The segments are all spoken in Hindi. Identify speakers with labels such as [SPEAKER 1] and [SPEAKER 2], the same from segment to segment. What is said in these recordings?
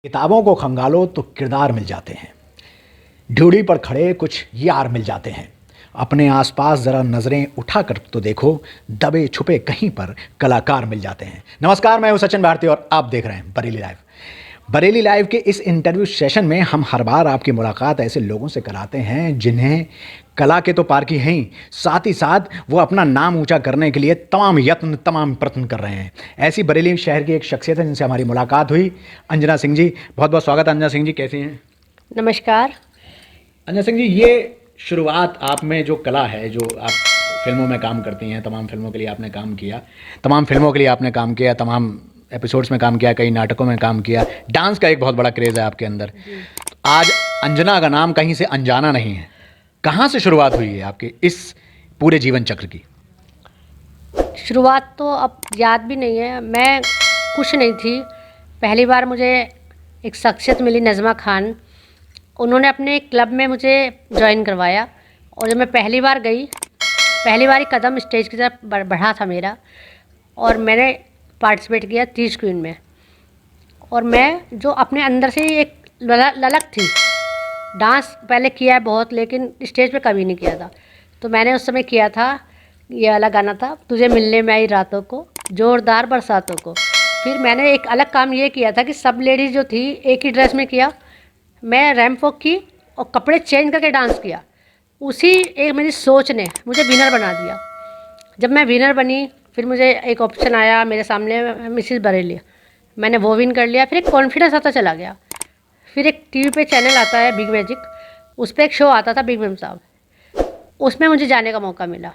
[SPEAKER 1] किताबों को खंगालो तो किरदार मिल जाते हैं। ड्यूटी पर खड़े कुछ यार मिल जाते हैं। अपने आसपास ज़रा नज़रें उठा कर तो देखो, दबे छुपे कहीं पर कलाकार मिल जाते हैं। नमस्कार, मैं हूं सचिन भारती और आप देख रहे हैं बरेली लाइव। बरेली लाइव के इस इंटरव्यू सेशन में हम हर बार आपकी मुलाकात ऐसे लोगों से कराते हैं जिन्हें कला के तो पार की हैं ही, साथ ही साथ वो अपना नाम ऊंचा करने के लिए तमाम यत्न तमाम प्रयत्न कर रहे हैं। ऐसी बरेली शहर की एक शख्सियत है जिनसे हमारी मुलाकात हुई, अंजना सिंह जी। बहुत बहुत स्वागत है अंजना सिंह जी, कैसी हैं?
[SPEAKER 2] नमस्कार।
[SPEAKER 1] अंजना सिंह जी, ये शुरुआत आप में जो कला है, जो आप फिल्मों में काम करती हैं, तमाम फिल्मों के लिए आपने काम किया, तमाम एपिसोड्स में काम किया, कई नाटकों में काम किया, डांस का एक बहुत बड़ा क्रेज़ है आपके अंदर। तो आज अंजना का नाम कहीं से अनजाना नहीं है। कहाँ से शुरुआत हुई है आपके इस पूरे जीवन चक्र की?
[SPEAKER 2] शुरुआत तो अब याद भी नहीं है, मैं कुछ नहीं थी। पहली बार मुझे एक शख्सियत मिली, नज़मा खान। उन्होंने अपने क्लब में मुझे ज्वाइन करवाया और जब मैं पहली बार गई, पहली बार ही कदम स्टेज की तरफ बढ़ा था मेरा, और मैंने पार्टिसिपेट किया 30 क्वीन में। और मैं जो अपने अंदर से ही एक ललक थी, डांस पहले किया है बहुत, लेकिन स्टेज पे कभी नहीं किया था। तो मैंने उस समय किया था, ये वाला गाना था, तुझे मिलने में आई रातों को, जोरदार बरसातों को। फिर मैंने एक अलग काम ये किया था कि सब लेडीज़ जो थी एक ही ड्रेस में किया, मैं रैंप वॉक की और कपड़े चेंज करके डांस किया। उसी एक मेरी सोच ने मुझे विनर बना दिया। जब मैं विनर बनी, फिर मुझे एक ऑप्शन आया मेरे सामने, मिसिस बरेली, मैंने वो विन कर लिया। फिर एक कॉन्फिडेंस आता चला गया। फिर एक टीवी पे चैनल आता है बिग मैजिक, उस पर एक शो आता था बिग मैम साहब, उसमें मुझे जाने का मौका मिला।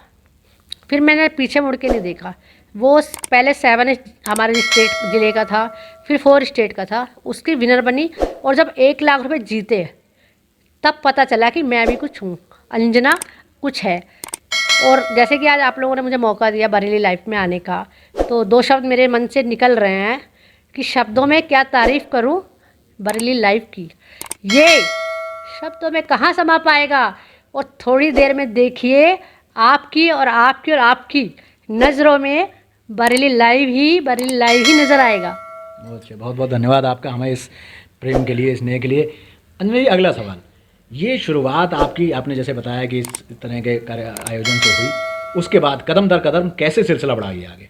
[SPEAKER 2] फिर मैंने पीछे मुड़ के नहीं देखा। वो पहले 7 हमारे स्टेट ज़िले का था, फिर 4 स्टेट का था, उसकी विनर बनी। और जब 1 लाख रुपए जीते, तब पता चला कि मैं भी कुछ हूँ, अंजना कुछ है। और जैसे कि आज आप लोगों ने मुझे मौका दिया बरेली लाइफ में आने का, तो 2 शब्द मेरे मन से निकल रहे हैं कि शब्दों में क्या तारीफ़ करूँ बरेली लाइफ की। ये शब्दों में कहाँ समा पाएगा, और थोड़ी देर में देखिए आपकी और आपकी और आपकी नज़रों में बरेली लाइव ही नज़र आएगा।
[SPEAKER 1] बहुत अच्छा, बहुत बहुत धन्यवाद आपका हमें इस प्रेम के लिए, स्नेह के लिए। अंजना जी, अगला सवाल, ये शुरुआत आपकी, आपने जैसे बताया कि इस तरह के आयोजन से हुई, उसके बाद कदम दर कदम कैसे सिलसिला बढ़ा गया आगे?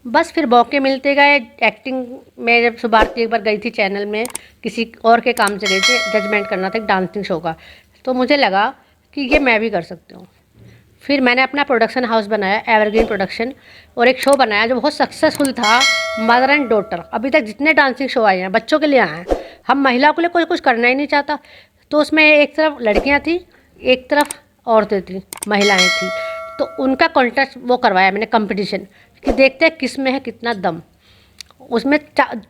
[SPEAKER 2] बस फिर मौके मिलते गए। एक्टिंग में जब सुभारती एक बार गई थी चैनल में, किसी और के काम से गई थी, जजमेंट करना था एक डांसिंग शो का, तो मुझे लगा कि ये मैं भी कर सकती हूँ। फिर मैंने अपना प्रोडक्शन हाउस बनाया, एवरग्रीन प्रोडक्शन, और एक शो बनाया जो बहुत सक्सेसफुल था, मदर एंड डॉटर। अभी तक जितने डांसिंग शो आए हैं बच्चों के लिए आए हैं। हम महिलाओं के लिए कोई कुछ करना ही नहीं चाहता। तो उसमें एक तरफ लड़कियाँ थी, एक तरफ औरतें थी, महिलाएँ थी। तो उनका कॉन्टेस्ट वो करवाया मैंने, कंपटीशन, कि देखते हैं किस में है कितना दम। उसमें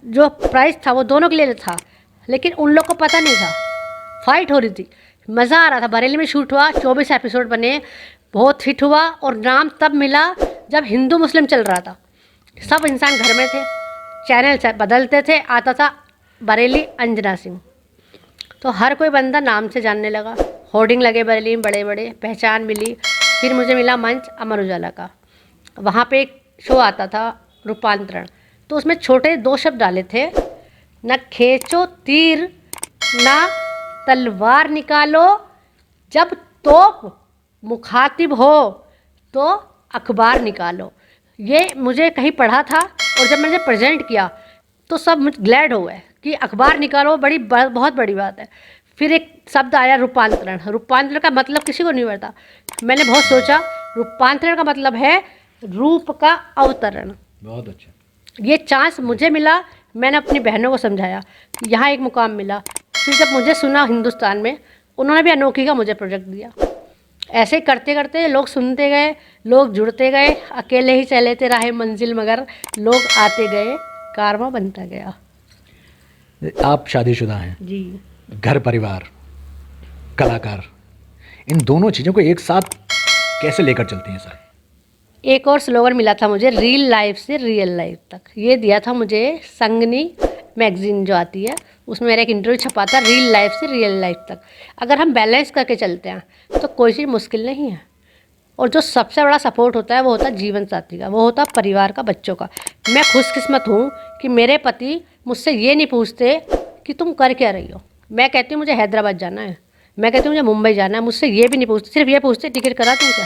[SPEAKER 2] जो प्राइज़ था वो दोनों के लिए था, लेकिन उन लोग को पता नहीं था, फाइट हो रही थी, मज़ा आ रहा था। बरेली में शूट हुआ, 24 एपिसोड बने, बहुत हिट हुआ। और नाम तब मिला जब हिंदू मुस्लिम चल रहा था, सब इंसान घर में थे, चैनल बदलते थे, आता था बरेली अंजना सिंह, तो हर कोई बंदा नाम से जानने लगा। होर्डिंग लगे बरेली में बड़े बड़े, पहचान मिली। फिर मुझे मिला मंच अमर उजाला का, वहाँ पे एक शो आता था रूपांतरण, तो उसमें छोटे 2 शब्द डाले थे, न खींचो तीर ना तलवार निकालो, जब तोप मुखातिब हो तो अखबार निकालो। ये मुझे कहीं पढ़ा था, और जब मैंने प्रेजेंट किया तो सब मुझे ग्लैड हो गए कि अखबार निकालो, बहुत बड़ी बात है। फिर एक शब्द आया रूपांतरण। रूपांतरण का मतलब किसी को नहीं पता। मैंने बहुत सोचा, रूपांतरण का मतलब है रूप का अवतरण।
[SPEAKER 1] बहुत अच्छा।
[SPEAKER 2] ये चांस मुझे मिला, मैंने अपनी बहनों को समझाया, यहाँ एक मुकाम मिला। फिर जब मुझे सुना हिंदुस्तान में, उन्होंने भी अनोखी का मुझे प्रोजेक्ट दिया। ऐसे करते करते लोग सुनते गए, लोग जुड़ते गए, अकेले ही चले थे राह मंजिल, मगर लोग आते गए, कारवां बनता गया।
[SPEAKER 1] आप शादीशुदा हैं
[SPEAKER 2] जी।
[SPEAKER 1] घर परिवार कलाकार, इन दोनों चीज़ों को एक साथ कैसे लेकर चलती हैं सर?
[SPEAKER 2] एक और स्लोगन मिला था मुझे, रियल लाइफ से रियल लाइफ तक। ये दिया था मुझे संगनी मैगजीन जो आती है, उसमें मेरा एक इंटरव्यू छपा था, रियल लाइफ से रियल लाइफ तक। अगर हम बैलेंस करके चलते हैं तो कोई चीज़ मुश्किल नहीं है। और जो सबसे बड़ा सपोर्ट होता है वो होता है जीवन साथी का, वो होता है परिवार का, बच्चों का। मैं खुशकिस्मत हूँ कि मेरे पति मुझसे ये नहीं पूछते कि तुम कर क्या रही हो। मैं कहती हूँ मुझे हैदराबाद जाना है, मैं कहती हूँ मुझे मुंबई जाना है, मुझसे ये भी नहीं पूछते, सिर्फ ये पूछते टिकट करा तुम क्या।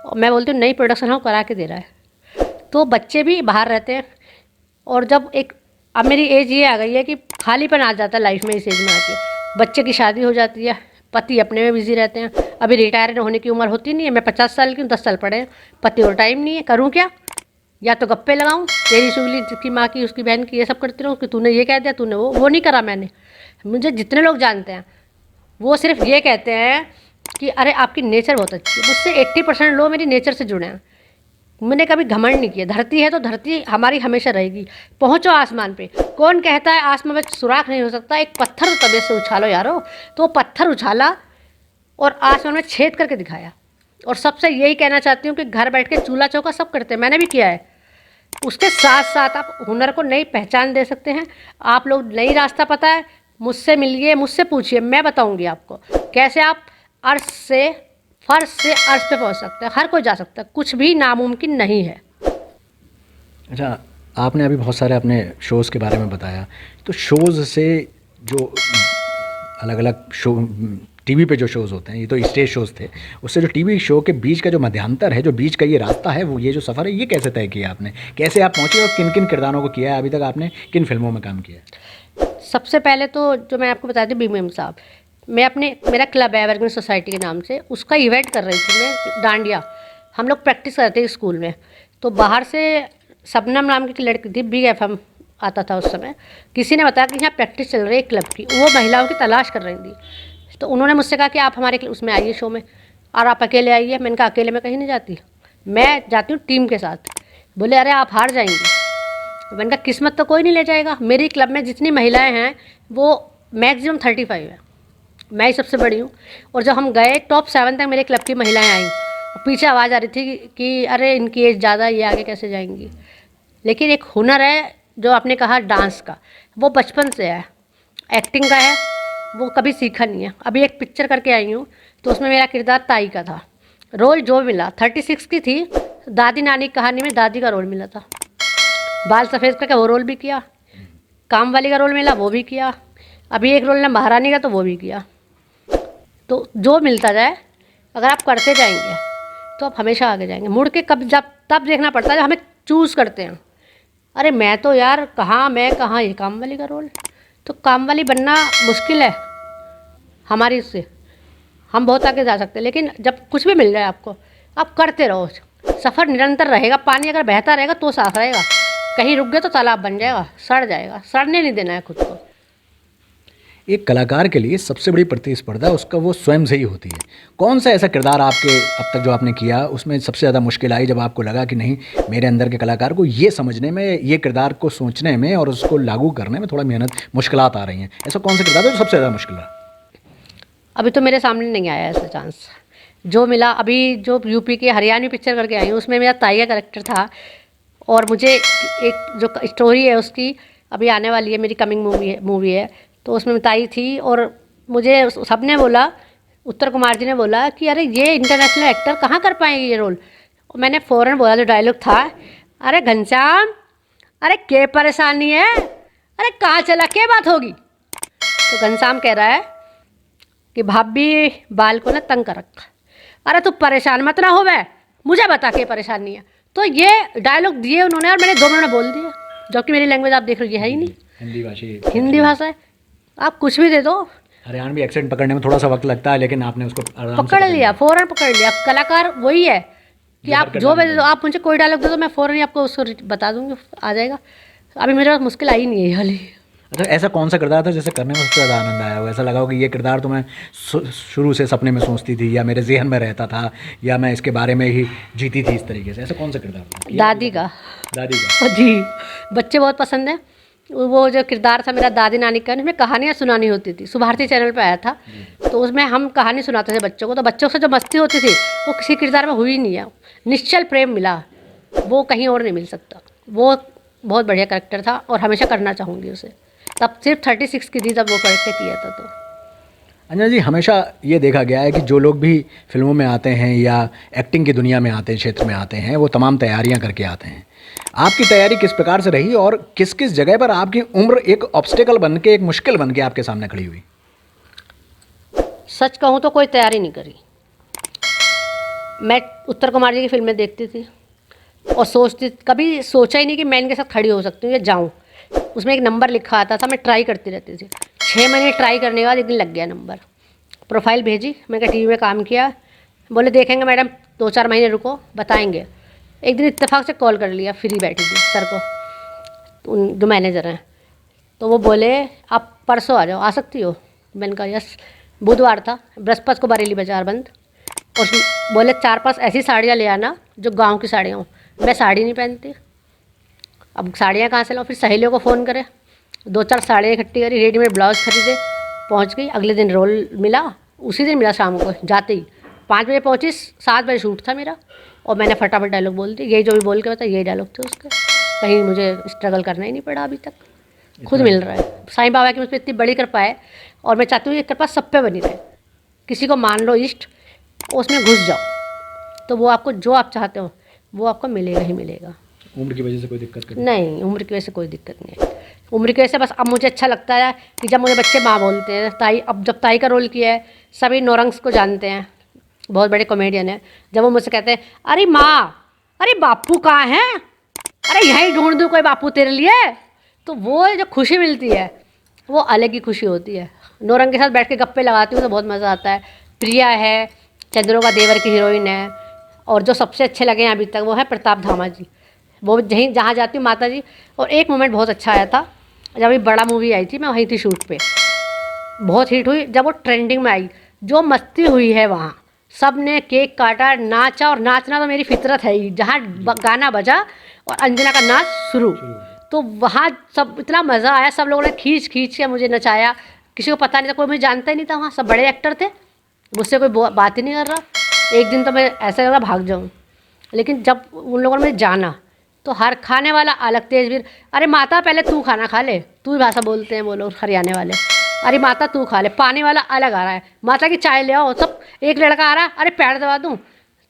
[SPEAKER 2] और मैं बोलती हूँ नई प्रोडक्शन हाउस करा के दे रहा है। तो बच्चे भी बाहर रहते हैं, और जब एक अब मेरी एज ये आ गई है कि खालीपन आ जाता है लाइफ में, इस एज में आके बच्चे की शादी हो जाती है, पति अपने में बिजी रहते हैं। अभी रिटायर होने की उम्र होती नहीं है, मैं 50 साल की हूँ, 10 साल पड़े हैं, पति और टाइम नहीं है, करूँ क्या? या तो गप्पे लगाऊँ, तेरी चुगली जिसकी माँ की उसकी बहन की ये सब करती रहूँ कि तूने ये कह दिया, तूने वो नहीं करा मैंने। मुझे जितने लोग जानते हैं वो सिर्फ ये कहते हैं कि अरे आपकी नेचर बहुत अच्छी है। मुझसे 80% लोग मेरी नेचर से जुड़े हैं। मैंने कभी घमंड नहीं किया। धरती है तो धरती हमारी हमेशा रहेगी। पहुँचो आसमान पे। कौन कहता है आसमान में सुराख नहीं हो सकता? एक पत्थर तो तबीयत से उछालो यारो। तो पत्थर उछाला और आसमान में छेद करके दिखाया। और सबसे यही कहना चाहती हूँ कि घर बैठ के चूल्हा चौका सब करते हैं, मैंने भी किया है। उसके साथ साथ आप हुनर को नई पहचान दे सकते हैं। आप लोग नई रास्ता पता है, मुझसे मिलिए, मुझसे पूछिए, मैं बताऊंगी आपको कैसे आप अर्श से फर्श से अर्श पे पहुंच सकते हैं। हर कोई जा सकता है, कुछ भी नामुमकिन नहीं है।
[SPEAKER 1] अच्छा, आपने अभी बहुत सारे अपने शोज़ के बारे में बताया, तो शोज़ से जो अलग अलग शो टीवी पे जो शोज़ होते हैं, ये तो स्टेज शोज़ थे, उससे जो टीवी शो के बीच का जो मध्यांतर है, जो बीच का ये रास्ता है, वो ये जो सफ़र है, ये कैसे तय किया आपने? कैसे आप पहुँचे और किन किन किरदारों को किया है? अभी तक आपने किन फिल्मों में काम किया है?
[SPEAKER 2] सबसे पहले तो जो मैं आपको बता दूं, बीएम साहब, मैं मेरा क्लब है एवरग्रीन सोसाइटी के नाम से, उसका इवेंट कर रही थी मैं, डांडिया। हम लोग प्रैक्टिस करते थे स्कूल में। तो बाहर से शबनम नाम की लड़की थी, बिग एफएम आता था उस समय, किसी ने बताया कि यहाँ प्रैक्टिस चल रही है क्लब की, वो महिलाओं की तलाश कर रही थी। तो उन्होंने मुझसे कहा कि आप हमारे उसमें आइए शो में, और आप अकेले आइए। मैंने कहा अकेले मैं कहीं नहीं जाती, मैं जाती हूँ टीम के साथ। बोले अरे आप हार जाएंगी। मैंने कहा किस्मत तो कोई नहीं ले जाएगा। मेरी क्लब में जितनी महिलाएं हैं वो मैक्सिमम 35 है, मैं ही सबसे बड़ी हूँ। और जब हम गए टॉप 7 तक मेरे क्लब की महिलाएं आईं, पीछे आवाज़ आ रही थी कि अरे इनकी एज ज़्यादा, ये आगे कैसे जाएंगी। लेकिन एक हुनर है जो आपने कहा डांस का, वो बचपन से है। एक्टिंग का है, वो कभी सीखा नहीं है। अभी एक पिक्चर करके आई हूँ, तो उसमें मेरा किरदार ताई का था। रोल जो मिला 36 की थी, दादी नानी की कहानी में दादी का रोल मिला था। बाल सफ़ेद करके वो रोल भी किया, काम वाली का रोल मिला वो भी किया, अभी एक रोल ना महारानी का, तो वो भी किया। तो जो मिलता जाए, अगर आप करते जाएंगे तो आप हमेशा आगे जाएंगे। मुड़ के कब जब तब देखना पड़ता है जब हमें चूज़ करते हैं। अरे मैं तो यार कहाँ, मैं कहाँ, ये काम वाली का रोल। तो काम वाली बनना मुश्किल है हमारी, उससे हम बहुत आगे जा सकते हैं। लेकिन जब कुछ भी मिल जाए आपको, आप करते रहो। सफ़र निरंतर रहेगा। पानी अगर बहता रहेगा तो साफ रहेगा, कहीं रुक गए तो तालाब बन जाएगा, सड़ जाएगा। सड़ने नहीं देना है खुद को।
[SPEAKER 1] एक कलाकार के लिए सबसे बड़ी प्रतिस्पर्धा उसका वो स्वयं से ही होती है। कौन सा ऐसा किरदार आपके अब तक जो आपने किया उसमें सबसे ज़्यादा मुश्किल आई, जब आपको लगा कि नहीं, मेरे अंदर के कलाकार को ये समझने में, ये किरदार को सोचने में और उसको लागू करने में थोड़ा मेहनत, मुश्किलात आ रही हैं? ऐसा कौन सा किरदार है जो सबसे ज़्यादा मुश्किल रहा?
[SPEAKER 2] अभी तो मेरे सामने नहीं आया ऐसा चांस। जो मिला, अभी जो यूपी की हरियाणवी पिक्चर करके आई हूँ, उसमें मेरा ताई का कैरेक्टर था। और मुझे एक जो स्टोरी है उसकी अभी आने वाली है, मेरी कमिंग मूवी है, तो उसमें ताई थी। और मुझे सबने बोला, उत्तर कुमार जी ने बोला कि अरे ये इंटरनेशनल एक्टर कहाँ कर पाएंगे ये रोल। और मैंने फ़ौरन बोला, जो डायलॉग था, अरे घनश्याम, अरे क्या परेशानी है, अरे कहाँ चला, क्या बात होगी। तो घनश्याम कह रहा है कि भाभी बाल को ना तंग कर रखा। अरे तू परेशान मत ना हो, वह मुझे बता के परेशानी है। तो ये डायलॉग दिए उन्होंने और मैंने 2 मिनट में बोल दिया, जबकि मेरी लैंग्वेज आप देख रहे हो ये है ही नहीं, हिंदी भाषा है। आप कुछ भी दे दो।
[SPEAKER 1] हरियाणवी एक्सेंट पकड़ने में थोड़ा सा वक्त लगता है, लेकिन आपने उसको आराम से
[SPEAKER 2] पकड़ लिया, फ़ौरन पकड़ लिया। कलाकार वही है कि आप जो भी दे दो, आप मुझे कोई डायलॉग दे दो, मैं फ़ौरन ही आपको उसको बता दूँगी, आ जाएगा। अभी मेरे पास मुश्किल आई नहीं है हाली।
[SPEAKER 1] अच्छा, ऐसा कौन सा किरदार था जैसे करने में सबसे ज़्यादा आनंद आया हो? ऐसा लगा हो कि ये किरदार तो मैं शुरू से सपने में सोचती थी, या मेरे जहन में रहता था, या मैं इसके बारे में ही जीती थी इस तरीके से? ऐसा कौन सा किरदार था?
[SPEAKER 2] दादी का जी, बच्चे बहुत पसंद है। वो जो किरदार था मेरा दादी नानी का, उसमें कहानियाँ सुनानी होती थी। सुभारती चैनल पे आया था, तो उसमें हम कहानी सुनाते थे बच्चों को। तो बच्चों से जो मस्ती होती थी वो किसी किरदार में हुई नहीं है। निश्चल प्रेम मिला, वो कहीं और नहीं मिल सकता। वो बहुत बढ़िया कैरेक्टर था और हमेशा करना चाहूँगी उसे। तब सिर्फ 36 की थी जब वो कैरेक्टर किया था। तो
[SPEAKER 1] अंजना जी, हमेशा ये देखा गया है कि जो लोग भी फिल्मों में आते हैं या एक्टिंग की दुनिया में आते हैं, क्षेत्र में आते हैं, वो तमाम तैयारियां करके आते हैं। आपकी तैयारी किस प्रकार से रही और किस किस जगह पर आपकी उम्र एक ऑब्स्टेकल बन के, एक मुश्किल बन के आपके सामने खड़ी हुई?
[SPEAKER 2] सच कहूँ तो कोई तैयारी नहीं करी। मैं उत्तर कुमार जी की फिल्में देखती थी और सोचती, कभी सोचा ही नहीं कि मैं इनके साथ खड़ी हो सकती हूँ या जाऊँ। उसमें एक नंबर लिखा आता था, मैं ट्राई करती रहती थी। 6 महीने ट्राई करने के बाद एक दिन लग गया नंबर। प्रोफाइल भेजी, मैं क्या टीवी में काम किया। बोले देखेंगे मैडम, 2-4 महीने रुको, बताएंगे। एक दिन इत्तेफाक से कॉल कर लिया, फ्री बैठी थी सर को, तो उन जो मैनेजर हैं, तो वो बोले आप परसों आ जाओ, आ सकती हो? मैंने कहा यस। बुधवार था, बृहस्पति को बरेली बाज़ार बंद। और बोले 4-5 ऐसी साड़ियाँ ले आना जो गांव की साड़ियाँ हों। मैं साड़ी नहीं पहनती, अब साड़ियाँ कहाँ से लाऊं? फिर सहेलियों को फ़ोन करे, 2-4 साड़ियाँ इकट्ठी करी, रेडीमेड ब्लाउज़ खरीदे, पहुँच गई। अगले दिन रोल मिला, उसी दिन मिला शाम को जाते ही। 5 बजे पहुँची, 7 बजे शूट था मेरा, और मैंने फटाफट डायलॉग बोल दी। यही जो भी बोल के बता, यही डायलॉग थे उसके। कहीं मुझे स्ट्रगल करना ही नहीं पड़ा अभी तक, खुद मिल रहा है। साईं बाबा की मुझ पर इतनी बड़ी कृपा है, और मैं चाहती हूँ ये कृपा सब पे बनी रहे। किसी को मान लो इष्ट, उसमें घुस जाओ, तो वो आपको जो आप चाहते हो वो आपको मिलेगा ही मिलेगा।
[SPEAKER 1] उम्र की वजह से कोई दिक्कत
[SPEAKER 2] नहीं, उम्र की वजह से कोई दिक्कत नहीं है। उम्र की वजह से बस अब मुझे अच्छा लगता है कि जब मुझे बच्चे माँ बोलते हैं, ताई। अब जब ताई का रोल किया है, सभी नौरंग्स को जानते हैं, बहुत बड़े कॉमेडियन हैं। जब वो मुझसे कहते हैं अरे माँ, अरे बापू कहाँ हैं, अरे यहीं ढूंढ दूँ कोई बापू तेरे लिए, तो वो जो खुशी मिलती है वो अलग ही खुशी होती है। नौरंग के साथ बैठ के गप्पे लगाती हूँ तो बहुत मज़ा आता है। प्रिया है, चंद्रों का देवर की हीरोइन है, और जो सबसे अच्छे लगे हैं अभी तक वो है प्रताप धामा जी। वो जहीं जहाँ जाती हूँ माता जी। और एक मोमेंट बहुत अच्छा आया था, जब अभी बड़ा मूवी आई थी, मैं वहीं थी शूट पे, बहुत हिट हुई। जब वो ट्रेंडिंग में आई, जो मस्ती हुई है वहाँ, सब ने केक काटा, नाचा। और नाचना तो मेरी फितरत है ही, जहाँ गाना बजा और अंजना का नाच शुरू, तो वहाँ सब इतना मज़ा आया। सब लोगों ने खींच खींच के मुझे नचाया। किसी को पता नहीं था, कोई मुझे जानता ही नहीं था। वहाँ सब बड़े एक्टर थे, मुझसे कोई बात ही नहीं कर रहा। एक दिन तो मैं ऐसा लगा भाग जाऊँ, लेकिन जब उन लोगों ने मुझे जाना, तो हर खाने वाला अलग तेजवीर, अरे माता पहले तू खाना खा ले, तू ही भाषा बोलते हैं वो लोग हरियाणा वाले। अरे माता तू खा ले, पानी वाला अलग आ रहा है, माता की चाय ले आओ, सब। एक लड़का आ रहा है, अरे पैर दबा दूँ।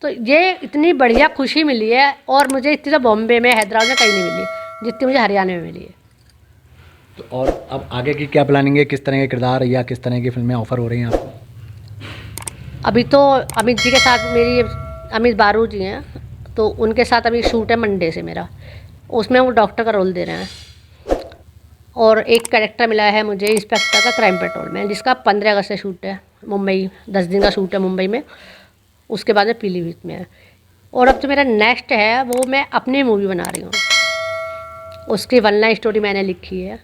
[SPEAKER 2] तो ये इतनी बढ़िया खुशी मिली है, और मुझे इतनी तो बॉम्बे में, हैदराबाद में कहीं नहीं मिली जितनी मुझे हरियाणा में मिली है।
[SPEAKER 1] तो और अब आगे की क्या प्लानिंग है? किस तरह के किरदार या किस तरह की फिल्में ऑफर हो रही हैं आपको?
[SPEAKER 2] अभी तो अमित जी के साथ मेरी, अमित बारू जी हैं, तो उनके साथ अभी शूट है मंडे से मेरा। उसमें वो डॉक्टर का रोल दे रहे हैं, और एक कैरेक्टर मिला है मुझे इंस्पेक्टर का क्राइम पेट्रोल में, जिसका 15 अगस्त से शूट है मुंबई। 10 दिन का शूट है मुंबई में, उसके बाद में पीलीभीत में है। और अब जो मेरा नेक्स्ट है वो मैं अपनी मूवी बना रही हूँ। उसकी 1 लाइन स्टोरी मैंने लिखी है,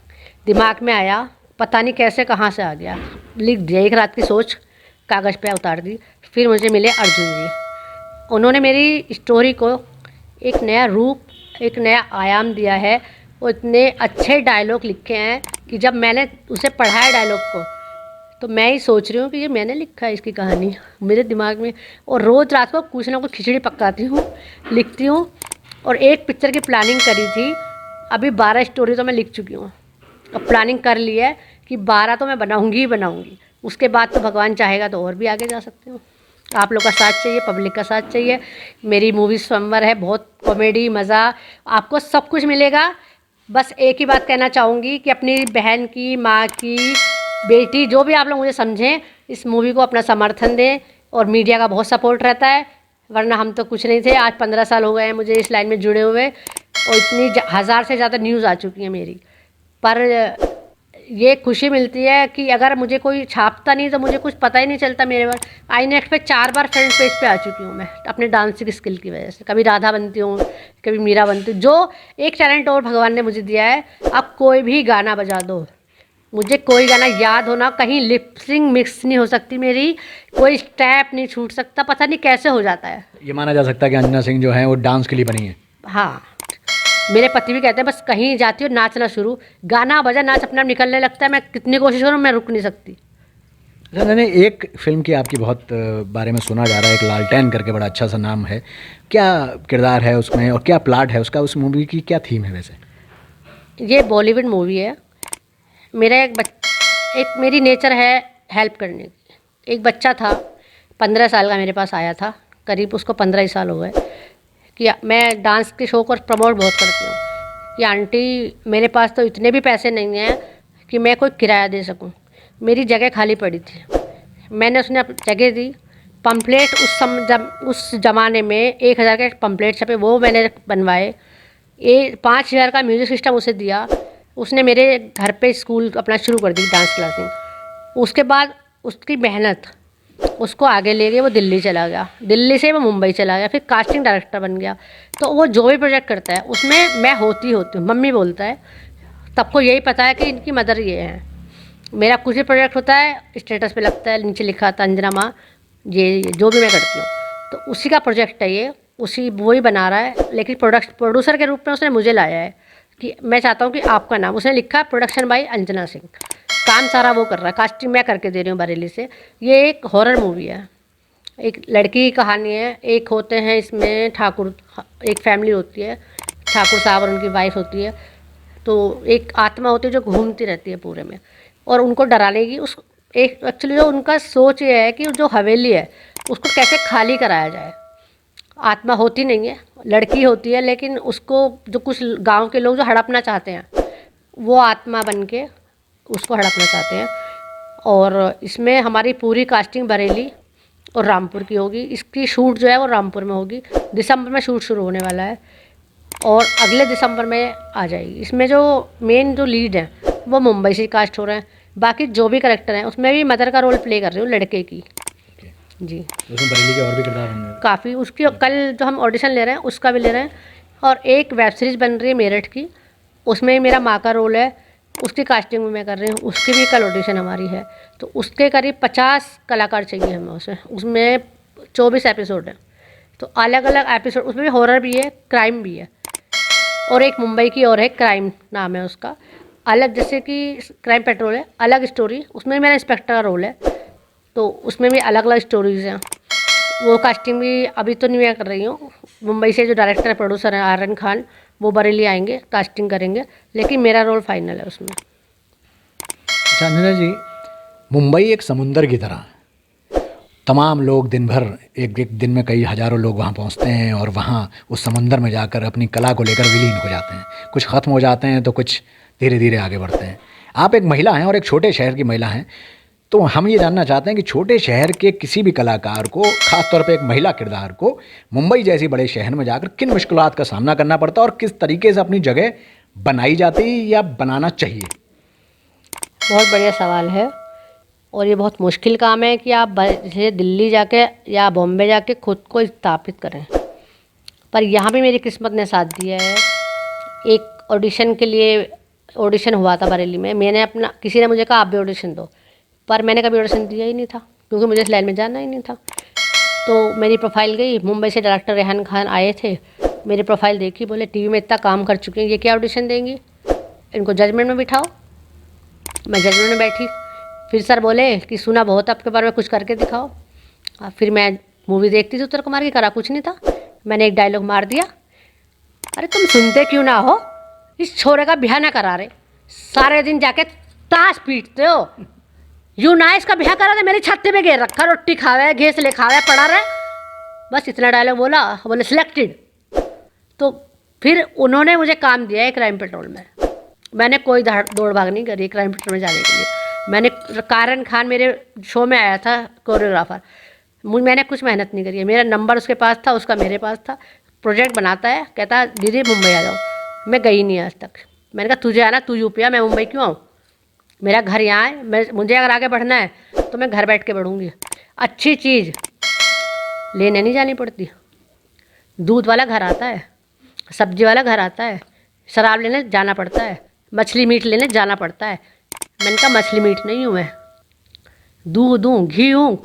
[SPEAKER 2] दिमाग में आया, पता नहीं कैसे कहाँ से आ गया, लिख दिया। एक रात की सोच कागज़ पे उतार दी। फिर मुझे मिले अर्जुन जी, उन्होंने मेरी स्टोरी को एक नया रूप, एक नया आयाम दिया है। वो इतने अच्छे डायलॉग लिखे हैं कि जब मैंने उसे पढ़ा है डायलॉग को, तो मैं ही सोच रही हूँ कि ये मैंने लिखा है इसकी कहानी मेरे दिमाग में। और रोज़ रात को कुछ ना कुछ खिचड़ी पकाती हूँ, लिखती हूँ। और एक पिक्चर की प्लानिंग करी थी, अभी 12 स्टोरी तो मैं लिख चुकी हूँ। अब प्लानिंग कर ली है कि 12 तो मैं बनाऊँगी ही बनाऊँगी। उसके बाद तो भगवान चाहेगा तो और भी आगे जा सकती हूँ। आप लोग का साथ चाहिए, पब्लिक का साथ चाहिए। मेरी मूवी स्वयंवर है, बहुत कॉमेडी, मज़ा, आपको सब कुछ मिलेगा। बस एक ही बात कहना चाहूँगी कि अपनी बहन की, माँ की, बेटी, जो भी आप लोग मुझे समझें, इस मूवी को अपना समर्थन दें। और मीडिया का बहुत सपोर्ट रहता है, वरना हम तो कुछ नहीं थे। आज 15 साल हो गए हैं मुझे इस लाइन में जुड़े हुए, और इतनी 1000 से ज़्यादा न्यूज़ आ चुकी है मेरी। पर ये खुशी मिलती है कि अगर मुझे कोई छापता नहीं तो मुझे कुछ पता ही नहीं चलता। मेरे बार आई नेक्स्ट पे 4 बार फ्रंट पेज पे आ चुकी हूँ मैं, अपने डांसिंग स्किल की वजह से। कभी राधा बनती हूँ, कभी मीरा बनती हूँ। जो एक टैलेंट और भगवान ने मुझे दिया है, आप कोई भी गाना बजा दो, मुझे कोई गाना याद होना, कहीं लिपसिंग मिक्स नहीं हो सकती मेरी, कोई स्टेप नहीं छूट सकता, पता नहीं कैसे हो जाता है।
[SPEAKER 1] ये माना जा सकता है कि अंजना सिंह जो है वो डांस के लिए बनी है?
[SPEAKER 2] हाँ, मेरे पति भी कहते हैं बस कहीं जाती हो नाचना शुरू, गाना बजा, नाच अपने आप निकलने लगता है। मैं कितनी कोशिश करूँ, मैं रुक नहीं सकती।
[SPEAKER 1] अच्छा, मैंने एक फिल्म की आपकी बहुत बारे में सुना जा रहा है, एक लालटेन करके, बड़ा अच्छा सा नाम है। क्या किरदार है उसमें और क्या प्लॉट है उसका? उस मूवी की क्या थीम है वैसे?
[SPEAKER 2] ये बॉलीवुड मूवी है। मेरा एक मेरी नेचर है हेल्प करने की। एक बच्चा था 15 साल का, मेरे पास आया था, करीब उसको 15 ही साल हो गए, कि मैं डांस के शो को प्रमोट बहुत करती हूँ कि आंटी मेरे पास तो इतने भी पैसे नहीं हैं कि मैं कोई किराया दे सकूँ। मेरी जगह खाली पड़ी थी, मैंने उसने जगह दी। पम्पलेट उस ज़माने में 1000 के पम्पलेट छपे, वो मैंने बनवाए। 5000 का म्यूज़िक सिस्टम उसे दिया। उसने मेरे घर पे स्कूल अपना शुरू कर दी, डांस क्लासिंग। उसके बाद उसकी मेहनत उसको आगे ले गई, वो दिल्ली चला गया, दिल्ली से वो मुंबई चला गया, फिर कास्टिंग डायरेक्टर बन गया। तो वो जो भी प्रोजेक्ट करता है उसमें मैं होती हूँ, मम्मी बोलता है। सबको यही पता है कि इनकी मदर ये है। मेरा कुछ भी प्रोजेक्ट होता है स्टेटस पे लगता है, नीचे लिखा था अंजना माँ, ये जो भी मैं करती हूँ, तो उसी का प्रोजेक्ट है ये, उसी वही बना रहा है। लेकिन प्रोड्यूसर के रूप में उसने मुझे लाया है कि मैं चाहता हूँ कि आपका नाम, उसने लिखा प्रोडक्शन बाय अंजना सिंह, काम सारा वो कर रहा है, कास्टिंग मैं करके दे रही हूँ बरेली से। ये एक हॉरर मूवी है, एक लड़की की कहानी है। एक होते हैं इसमें ठाकुर, एक फैमिली होती है, ठाकुर साहब और उनकी वाइफ होती है। तो एक आत्मा होती है जो घूमती रहती है पूरे में, और उनको डराने की उस एक एक्चुअली जो उनका सोच ये है कि जो हवेली है उसको कैसे खाली कराया जाए। आत्मा होती नहीं है, लड़की होती है, लेकिन उसको जो कुछ गांव के लोग जो हड़पना चाहते हैं, वो आत्मा बन के उसको हड़पना चाहते हैं। और इसमें हमारी पूरी कास्टिंग बरेली और रामपुर की होगी। इसकी शूट जो है वो रामपुर में होगी। दिसंबर में शूट शुरू होने वाला है और अगले दिसंबर में आ जाएगी। इसमें जो मेन जो लीड हैं वो मुंबई से कास्ट हो रहे हैं। बाकी जो भी करेक्टर हैं उसमें भी मदर का रोल प्ले कर रही हूँ, लड़के की। जी,
[SPEAKER 1] उसमें बरेली के और भी किरदार होंगे
[SPEAKER 2] काफ़ी। उसकी कल जो हम ऑडिशन ले रहे हैं उसका भी ले रहे हैं, और एक वेब सीरीज़ बन रही है मेरठ की, उसमें मेरा माँ का रोल है, उसकी कास्टिंग में मैं कर रही हूँ। उसकी भी कल ऑडिशन हमारी है। तो उसके करीब 50 कलाकार चाहिए हमें उसमें 24 एपिसोड है। तो अलग अलग एपिसोड, उसमें भी हॉरर भी है, क्राइम भी है। और एक मुंबई की और है, क्राइम नाम है उसका, अलग, जैसे कि क्राइम पेट्रोल है, अलग स्टोरी, उसमें मेरा इंस्पेक्टर का रोल है। तो उसमें भी अलग अलग स्टोरीज़ हैं। वो कास्टिंग भी अभी तो नहीं मैं कर रही हूँ। मुंबई से जो डायरेक्टर है, प्रोड्यूसर है आर्यन खान, वो बरेली आएंगे, कास्टिंग करेंगे, लेकिन मेरा रोल फाइनल है उसमें।
[SPEAKER 1] अच्छा अंजना जी, मुंबई एक समुंदर की तरह है। तमाम लोग दिन भर, एक एक दिन में कई हज़ारों लोग वहाँ पहुँचते हैं और वहाँ उस समुंदर में जाकर अपनी कला को लेकर विलीन हो जाते हैं। कुछ ख़त्म हो जाते हैं तो कुछ धीरे धीरे आगे बढ़ते हैं। आप एक महिला हैं और एक छोटे शहर की महिला हैं, तो हम ये जानना चाहते हैं कि छोटे शहर के किसी भी कलाकार को, ख़ास तौर पे एक महिला किरदार को, मुंबई जैसी बड़े शहर में जाकर किन मुश्किलात का सामना करना पड़ता है और किस तरीके से अपनी जगह बनाई जाती या बनाना चाहिए?
[SPEAKER 2] बहुत बढ़िया सवाल है, और ये बहुत मुश्किल काम है कि आप जैसे दिल्ली जाके या बॉम्बे जाके खुद को स्थापित करें। पर यहाँ भी मेरी किस्मत ने साथ दिया है। एक ऑडिशन के लिए ऑडिशन हुआ था बरेली में, मैंने अपना, किसी ने मुझे कहा आप भी ऑडिशन दो, पर मैंने कभी ऑडिशन दिया ही नहीं था क्योंकि मुझे इस लाइन में जाना ही नहीं था। तो मेरी प्रोफाइल गई, मुंबई से डायरेक्टर रेहान खान आए थे, मेरी प्रोफाइल देखी, बोले टीवी में इतना काम कर चुके हैं, ये क्या ऑडिशन देंगी, इनको जजमेंट में बिठाओ। मैं जजमेंट में बैठी। फिर सर बोले कि सुना बहुत आपके बारे में, कुछ करके दिखाओ। फिर मैं मूवी देखती थी उत्तर कुमार की, करा कुछ नहीं था। मैंने एक डायलॉग मार दिया, अरे तुम सुनते क्यों ना हो, इस छोरे का ब्याह ना करा रहे, सारे दिन जाके ताश पीटते हो, यूँ ना इसका ब्याह करा दे, मेरी छाती पे घेर रखा, रोटी खावे, घेस ले खावे, पड़ा रहे। बस इतना डायलॉग बोला, बोले सिलेक्टेड। तो फिर उन्होंने मुझे काम दिया है क्राइम पेट्रोल में। मैंने कोई दौड़ भाग नहीं करी क्राइम पेट्रोल में जाने के लिए। मैंने, कारण खान मेरे शो में आया था कोरियोग्राफर, मैंने कुछ मेहनत नहीं करी है, मेरा नंबर उसके पास था, उसका मेरे पास था। प्रोजेक्ट बनाता है, कहता दीदी मुंबई आ जाओ, मैं गई नहीं आज तक। मैंने कहा तुझे आना, तू यूपी आ, मैं मुंबई क्यों आऊँ, मेरा घर यहाँ है, मुझे अगर आगे बढ़ना है तो मैं घर बैठ के बढ़ूँगी। अच्छी चीज़ लेने नहीं जानी पड़ती, दूध वाला घर आता है, सब्जी वाला घर आता है, शराब लेने जाना पड़ता है, मछली मीट लेने जाना पड़ता है। मैंने कहा मछली मीट नहीं हूँ मैं, दूध हूँ, घी हूँ,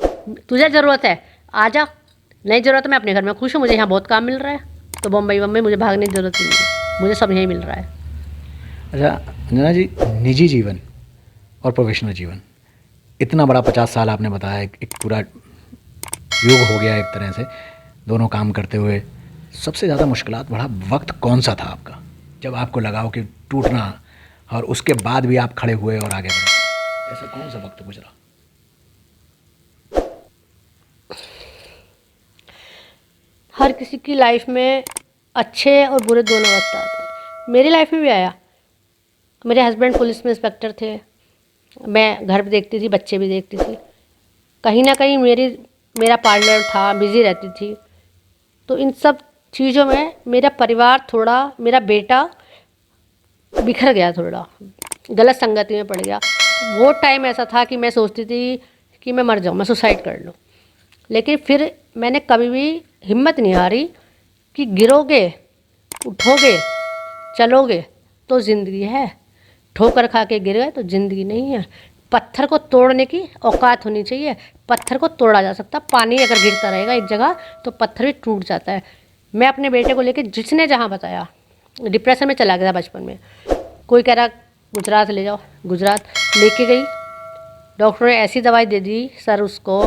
[SPEAKER 2] तुझे ज़रूरत है आ जा, नहीं ज़रूरत मैं अपने घर में खुश हूँ, मुझे यहाँ बहुत काम मिल रहा है, तो बम्बई मुझे भागने की ज़रूरत ही नहीं है, मुझे सब यहीं मिल रहा है।
[SPEAKER 1] अच्छा अंजना जी, निजी जीवन और प्रोफेशनल जीवन, इतना बड़ा 50 साल आपने बताया, एक पूरा युग हो गया एक तरह से दोनों काम करते हुए, सबसे ज़्यादा मुश्किलात भरा वक्त कौन सा था आपका, जब आपको लगा हो कि टूटना और उसके बाद भी आप खड़े हुए और आगे बढ़े, ऐसा कौन सा वक्त गुजरा?
[SPEAKER 2] हर किसी की लाइफ में अच्छे और बुरे दोनों वक्त आते हैं। मेरी लाइफ में भी आया। मेरे हस्बैंड पुलिस में इंस्पेक्टर थे, मैं घर भी देखती थी, बच्चे भी देखती थी। कहीं ना कहीं मेरा पार्टनर था, बिज़ी रहती थी। तो इन सब चीज़ों में मेरा परिवार थोड़ा, मेरा बेटा बिखर गया, थोड़ा गलत संगति में पड़ गया। वो टाइम ऐसा था कि मैं सोचती थी कि मैं मर जाऊँ, मैं सुसाइड कर लूँ। लेकिन फिर मैंने कभी भी हिम्मत नहीं हारी कि गिरोगे, उठोगे, चलोगे तो ज़िंदगी है। ठोकर खा के गिर गए तो ज़िंदगी नहीं है। पत्थर को तोड़ने की औकात होनी चाहिए। पत्थर को तोड़ा जा सकता, पानी अगर गिरता रहेगा एक जगह तो पत्थर भी टूट जाता है। मैं अपने बेटे को लेके जिसने जहाँ बताया, डिप्रेशन में चला गया बचपन में। कोई कह रहा गुजरात ले जाओ, गुजरात लेके गई। डॉक्टर ने ऐसी दवाई दे दी सर उसको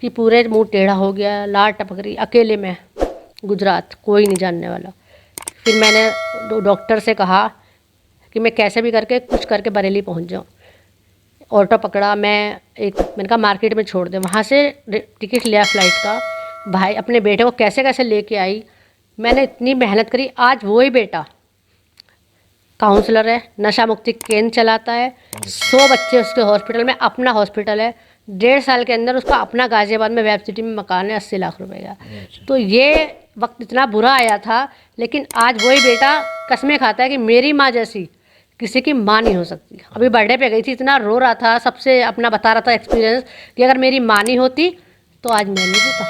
[SPEAKER 2] कि पूरे मुंह टेढ़ा हो गया, लार टपक रही। अकेले में गुजरात, कोई नहीं जानने वाला। फिर मैंने डॉक्टर से कहा कि मैं कैसे भी करके कुछ करके बरेली पहुंच जाऊं। ऑटो पकड़ा, मैंने कहा मार्केट में छोड़ दे। वहाँ से टिकट लिया फ्लाइट का। भाई अपने बेटे को कैसे कैसे लेके आई। मैंने इतनी मेहनत करी। आज वही बेटा काउंसलर है, नशा मुक्ति केंद्र चलाता है। 100 बच्चे उसके हॉस्पिटल में, अपना हॉस्पिटल है। 1.5 साल के अंदर उसका अपना गाजियाबाद में वेब सिटी में मकान है 80 लाख रुपए का। तो ये वक्त इतना बुरा आया था, लेकिन आज वही बेटा कसमें खाता है कि मेरी माँ जैसी किसी की माँ नहीं हो सकती। अभी बर्थडे पे गई थी, इतना रो रहा था, सबसे अपना बता रहा था एक्सपीरियंस कि अगर मेरी माँ नहीं होती तो आज मैं नहीं होता।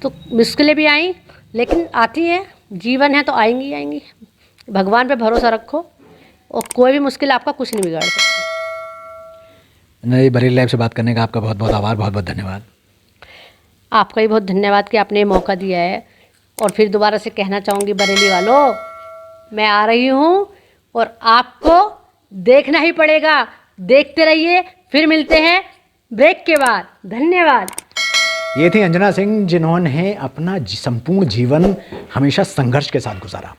[SPEAKER 2] तो मुश्किलें भी आई, लेकिन आती हैं, जीवन है तो आएंगी आएंगी। भगवान पे भरोसा रखो और कोई भी मुश्किल आपका कुछ नहीं बिगाड़ सकती।
[SPEAKER 1] नहीं, बरेली लाइव से बात करने का आपका बहुत बहुत आभार, बहुत बहुत धन्यवाद।
[SPEAKER 2] आपका भी बहुत धन्यवाद कि आपने ये मौका दिया है। और फिर दोबारा से कहना चाहूँगी बरेली वालों, मैं आ रही हूँ और आपको देखना ही पड़ेगा। देखते रहिए, फिर मिलते हैं ब्रेक के बाद। धन्यवाद।
[SPEAKER 1] ये थी अंजना सिंह, जिन्होंने अपना संपूर्ण जीवन हमेशा संघर्ष के साथ गुजारा।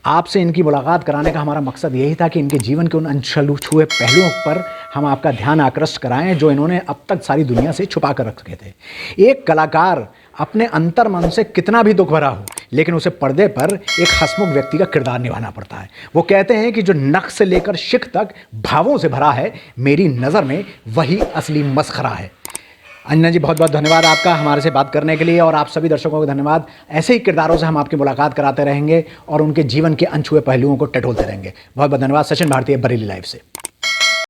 [SPEAKER 1] आपसे इनकी मुलाकात कराने का हमारा मकसद यही था कि इनके जीवन के उन अनछुए पहलुओं पर हम आपका ध्यान आकृष्ट कराएं जो इन्होंने अब तक सारी दुनिया से छुपा कर रखे थे। एक कलाकार अपने अंतर मन से कितना भी दुख भरा हो, लेकिन उसे पर्दे पर एक हंसमुख व्यक्ति का किरदार निभाना पड़ता है। वो कहते हैं कि जो नख से लेकर शिख तक भावों से भरा है, मेरी नज़र में वही असली मस्खरा है। अंजना जी, बहुत बहुत धन्यवाद आपका हमारे से बात करने के लिए, और आप सभी दर्शकों को धन्यवाद। ऐसे ही किरदारों से हम आपकी मुलाकात कराते रहेंगे और उनके जीवन के अनछुए पहलुओं को टटोलते रहेंगे। बहुत बहुत धन्यवाद। सचिन भारती, बरेली लाइव से।